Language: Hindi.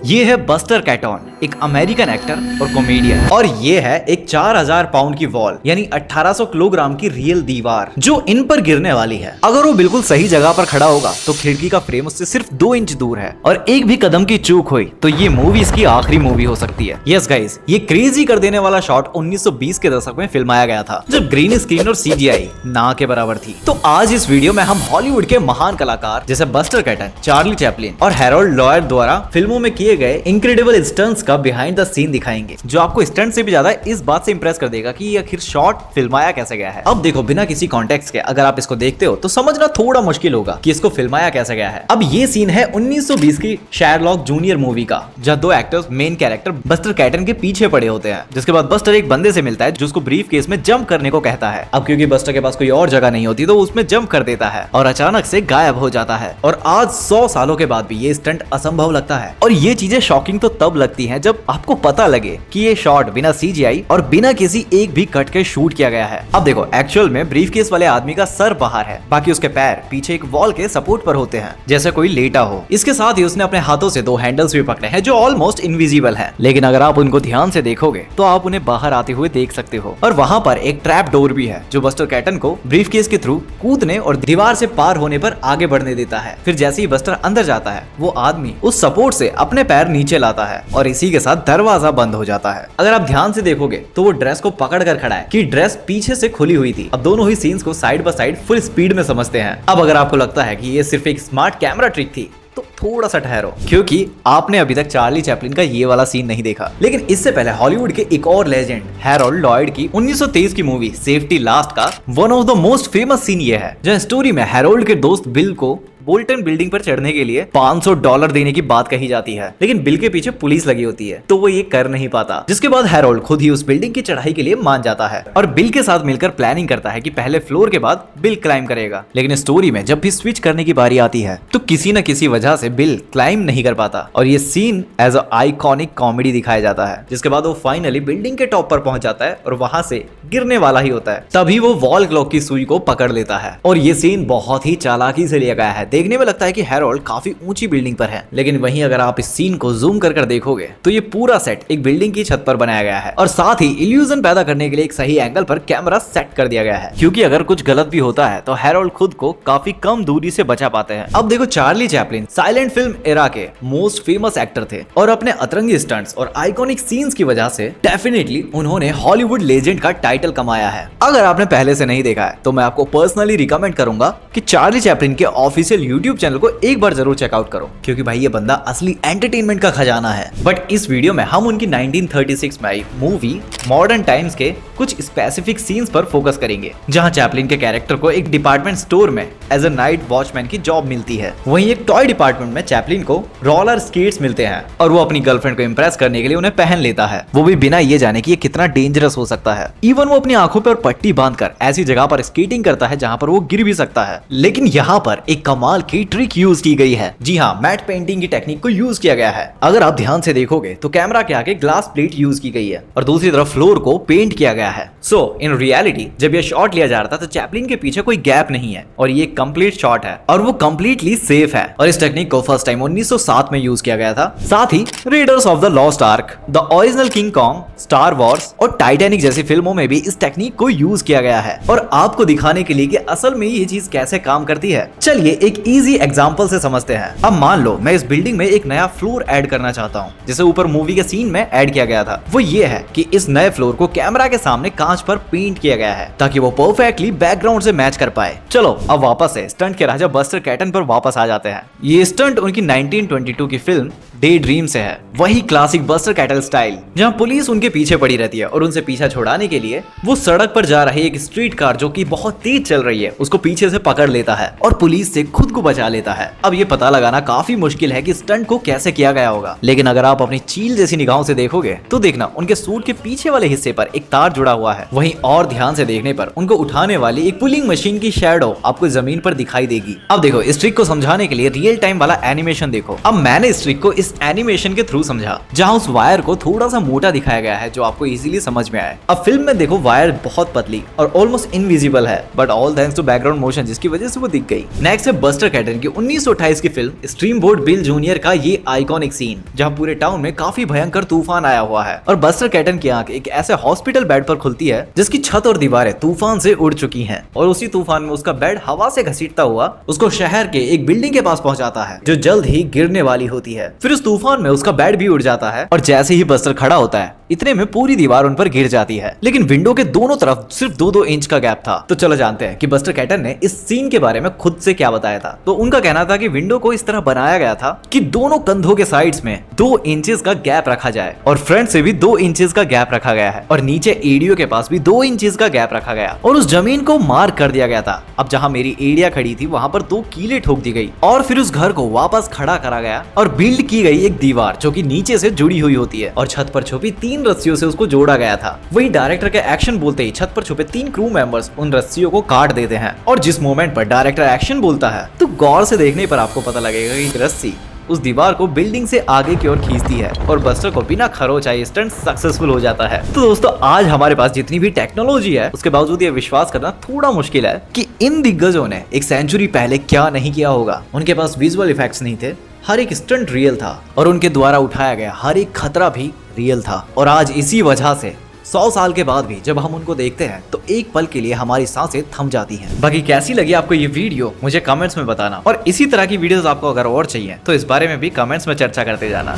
ये है बस्टर कैटन, एक अमेरिकन एक्टर और कॉमेडियन, और ये है एक 4000 पाउंड की वॉल यानी 1800 किलोग्राम की रियल दीवार जो इन पर गिरने वाली है। अगर वो बिल्कुल सही जगह पर खड़ा होगा तो खिड़की का फ्रेम उससे सिर्फ 2 इंच दूर है, और एक भी कदम की चूक हुई तो ये मूवी इसकी आखिरी मूवी हो सकती है। यस गाइस, ये क्रेजी कर देने वाला शॉट 1920 के दशक में फिल्माया गया था, जब ग्रीन स्क्रीन और सीजीआई ना के बराबर थी। तो आज इस वीडियो में हम हॉलीवुड के महान कलाकार जैसे बस्टर कैटन, चार्ली चैपलिन और हैरोल्ड लॉयड द्वारा फिल्मों में किए गए इनक्रेडिबल स्टंट्स का बिहाइंड द सीन दिखाएंगे, जो आपको स्टंट से भी ज्यादा इस बात से इंप्रेस कर देगा कि ये आखिर शॉट फिल्माया कैसे गया है। अब देखो, बिना किसी कॉन्टेक्स्ट के अगर आप इसको देखते हो तो समझना थोड़ा मुश्किल होगा कि इसको फिल्माया कैसे गया है। अब ये सीन है 1920 की शेरलॉक जूनियर मूवी का, जहाँ 2 actors main character buster cation के पीछे पड़े होते हैं। जिसके बाद बस्टर एक बंदे से मिलता है जो उसको ब्रीफ केस में जंप करने को कहता है। अब क्योंकि बस्टर के पास कोई और जगह नहीं होती तो उसमें जंप कर देता है और अचानक से गायब हो जाता है। और आज 100 सालों के बाद भी ये स्टंट असंभव लगता है, और ये चीजें शॉकिंग तो तब लगती हैं जब आपको पता लगे कि ये शॉट बिना सीजीआई और बिना किसी एक भी कट के शूट किया गया है। अब देखो, एक्चुअल में ब्रीफकेस वाले आदमी का सर बाहर है, बाकी उसके पैर पीछे एक वॉल के सपोर्ट पर होते हैं जैसे कोई लेटा हो। इसके साथ ही उसने अपने हाथों से 2 हैंडल्स भी पकड़े हैं जो ऑलमोस्ट इनविजिबल है, लेकिन अगर आप उनको ध्यान से देखोगे तो आप उन्हें बाहर आते हुए देख सकते हो। और वहां पर एक ट्रैप डोर भी है जो बस्टर कैटन को ब्रीफकेस के थ्रू कूदने और दीवार से पार होने पर आगे बढ़ने देता है। फिर जैसे ही बस्टर अंदर जाता है वो आदमी उस सपोर्ट से अपने पैर नीचे लाता है और इसी के साथ दरवाजा बंद हो जाता है। अगर आप ध्यान से देखोगे तो वो ड्रेस को पकड़ कर खड़ा है कि ड्रेस पीछे से खुली हुई थी। अब दोनों ही सीन्स को side by side full speed में समझते हैं। अब अगर आपको लगता है कि ये सिर्फ एक स्मार्ट कैमरा ट्रिक थी तो थोड़ा सा ठहरो, क्योंकि आपने अभी तक चार्ली चैपलिन का ये वाला सीन नहीं देखा। लेकिन इससे पहले हॉलीवुड के एक और लेजेंड हैरोल्ड लॉयड की 1923 की मूवी सेफ्टी लास्ट का one of the most famous scene ये है, जहाँ स्टोरी में हैरोल्ड के दोस्त बिल को बोल्टन बिल्डिंग पर चढ़ने के लिए $500 देने की बात कही जाती है, लेकिन बिल के पीछे पुलिस लगी होती है तो वो ये कर नहीं पाता। जिसके बाद हैरोल्ड खुद ही उस बिल्डिंग की चढ़ाई के लिए मान जाता है और बिल के साथ मिलकर प्लानिंग करता है कि पहले फ्लोर के बाद बिल क्लाइम करेगा। लेकिन स्टोरी में जब भी स्विच करने की बारी आती है तो किसी न किसी वजह से बिल क्लाइम नहीं कर पाता और ये scene as a iconic comedy दिखाया जाता है। जिसके बाद वो फाइनली बिल्डिंग के टॉप पर पहुंच जाता है और वहां से गिरने वाला ही होता है, तभी वो वॉल क्लॉक की सुई को पकड़ लेता है। और ये सीन बहुत ही चालाकी से लिया गया है। देखने में लगता है कि हैरोल्ड काफी ऊंची बिल्डिंग पर है, लेकिन वहीं अगर आप इस सीन को जूम कर देखोगे तो ये पूरा सेट एक बिल्डिंग की छत पर बनाया गया है और साथ ही इल्यूजन पैदा करने के लिए एक सही एंगल पर कैमरा सेट कर दिया गया है, क्योंकि अगर कुछ गलत भी होता है तो हैरोल्ड खुद को काफी कम दूरी से बचा पाते हैं। अब देखो, Charlie Chaplin silent film era के मोस्ट फेमस एक्टर थे और अपने अतरंगी स्टंट्स और आइकॉनिक सीन्स की वजह से डेफिनेटली उन्होंने हॉलीवुड लेजेंड का टाइटल कमाया है। अगर आपने पहले से नहीं देखा है तो मैं आपको पर्सनली रिकमेंड करूंगा कि चार्ली चैपलिन के ऑफिशियल यूट्यूब चैनल को एक बार जरूर चेकआउट करो, क्योंकि भाई ये बंदा असली एंटरटेनमेंट का खजाना है। बट इस वीडियो में हम उनकी 1936 में आई मूवी मॉडर्न टाइम्स के कुछ स्पेसिफिक सीन्स पर फोकस करेंगे, जहां चैपलिन के कैरेक्टर को एक डिपार्टमेंट स्टोर में एज अ नाइट वॉचमैन की जॉब मिलती है। वहीं एक टॉय डिपार्टमेंट में चैपलिन को रोलर स्केट्स मिलते हैं और वो अपनी गर्लफ्रेंड को इंप्रेस करने के लिए उन्हें पहन लेता है, वो भी बिना ये जाने कि ये कितना डेंजरस हो सकता है। इवन वो अपनी आंखों पर पट्टी बांधकर ऐसी जगह पर स्केटिंग करता है जहां पर वो गिर भी सकता है। लेकिन यहाँ पर एक कमाल की ट्रिक यूज की गई है। जी हाँ, मैट पेंटिंग की टेक्निक को यूज किया गया है। अगर आप ध्यान से देखोगे तो कैमरा के आगे ग्लास प्लेट यूज की गई है और दूसरी तरफ फ्लोर को पेंट किया गया है। सो इन रियलिटी जब ये शॉट लिया जा रहा था तो चैपलिन के पीछे कोई गैप नहीं है और ये कंप्लीट शॉट है और वो कंप्लीटली सेफ है। और इस टेक्निक को फर्स्ट टाइम 1907 में यूज किया गया था। साथ ही Raiders of the Lost Ark, the original King Kong, Star Wars और टाइटैनिक जैसी फिल्मों में भी इस टेक्निक को यूज किया गया है। और आपको दिखाने के लिए कि असल में ये चीज कैसे काम करती है, चलिए एक इजी एग्जांपल से समझते हैं। अब मान लो मैं इस बिल्डिंग में एक नया फ्लोर ऐड करना चाहता हूँ, जिसे ऊपर मूवी के सीन में ऐड किया गया था। वो ये है कि इस नए फ्लोर को कैमरा के सामने कांच पर पेंट किया गया है ताकि वो परफेक्टली बैकग्राउंड से मैच कर पाए। चलो अब वापस से स्टंट के राजा बस्टर कैटन पर वापस आ जाते हैं। ये स्टंट उनकी 1922 की फिल्म डे ड्रीम से है, वही क्लासिक बस्टर कैटल स्टाइल, जहां पुलिस उनके पीछे पड़ी रहती है और उनसे पीछा छुड़ाने के लिए वो सड़क पर जा रही एक स्ट्रीट कार जो कि बहुत तेज चल रही है उसको पीछे से पकड़ लेता है और पुलिस से खुद को बचा लेता है। अब ये पता लगाना काफी मुश्किल है कि स्टंट को कैसे किया गया होगा, लेकिन अगर आप अपनी चील जैसी निगाहों से देखोगे तो देखना उनके सूट के पीछे वाले हिस्से पर एक तार जुड़ा हुआ है। वहीं और ध्यान से देखने पर उनको उठाने वाली एक पुलिंग मशीन की शैडो आपको जमीन पर दिखाई देगी। अब देखो, इस ट्रिक को समझाने के लिए रियल टाइम वाला एनिमेशन देखो। अब मैंने इस ट्रिक को इस इस एनिमेशन के थ्रू समझा, जहां उस वायर को थोड़ा सा मोटा दिखाया गया है जो आपको इजीली समझ में आए। अब फिल्म में देखो वायर बहुत पतली और ऑलमोस्ट इनविजिबल है, but all thanks to background motion जिसकी वजह से वो दिख गई। नेक्स्ट है बस्टर केटन की 1928 की film stream boat bill junior का ये आइकॉनिक सीन, जहां पूरे टाउन में काफी भयंकर तूफान आया हुआ है और बस्टर केटन की आंख एक ऐसे हॉस्पिटल बेड पर खुलती है जिसकी छत और दीवारें तूफान से उड़ चुकी हैं, और उसी तूफान में उसका बेड हवा से घसीटता हुआ उसको शहर के एक बिल्डिंग के पास पहुंचाता है जो जल्द ही गिरने वाली होती है। फिर उस तूफान में उसका बेड भी उड़ जाता है और जैसे ही बस्टर खड़ा होता है इतने में पूरी दीवार उन पर गिर जाती है, लेकिन विंडो के दोनों तरफ सिर्फ 2-2 इंच का गैप था। तो चलो जानते हैं कि बस्टर केटन ने इस सीन के बारे में खुद से क्या बताया था। तो उनका कहना था कि विंडो को इस तरह बनाया गया था कि दोनों कंधों के साइड्स में 2 इंचेस का गैप रखा जाए और फ्रंट से भी 2 इंचेस का गैप रखा गया है और नीचे एडियो के पास भी 2 इंचेस का गैप रखा गया और उस जमीन को मार्क कर दिया गया था। अब जहां मेरी एडिया खड़ी थी वहां पर 2 कीले ठोक दी गई और फिर उस घर को वापस खड़ा करा गया और बिल्ड की गई एक दीवार जो कि नीचे से जुड़ी हुई होती है और छत पर छुपी 3 रस्सियों से उसको जोड़ा गया था। वही डायरेक्टर के एक्शन बोलते ही छत पर छुपे 3 क्रू मेंबर्स उन रस्सियों को काट देते हैं और जिस मोमेंट पर डायरेक्टर एक्शन बोलता है तो गौर से देखने पर आपको पता लगेगा कि रस्सी उस दीवार को बिल्डिंग से आगे की ओर खींचती है और बस्टर को बिना खरोंचाए स्टंट सक्सेसफुल हो जाता है। तो दोस्तों आज हमारे पास जितनी भी टेक्नोलॉजी है उसके बावजूद ये विश्वास करना थोड़ा मुश्किल है कि इन दिग्गजों ने एक सेंचुरी पहले क्या नहीं किया होगा। उनके पास विजुअल इफेक्ट्स नहीं थे, हर एक स्टंट रियल था और उनके द्वारा उठाया गया हर एक खतरा भी रियल था। और आज इसी वजह से 100 साल के बाद भी जब हम उनको देखते हैं तो एक पल के लिए हमारी सांसें थम जाती हैं। बाकी कैसी लगी आपको ये वीडियो मुझे कमेंट्स में बताना और इसी तरह की वीडियोस आपको अगर और चाहिए तो इस बारे में भी कमेंट्स में चर्चा करते जाना।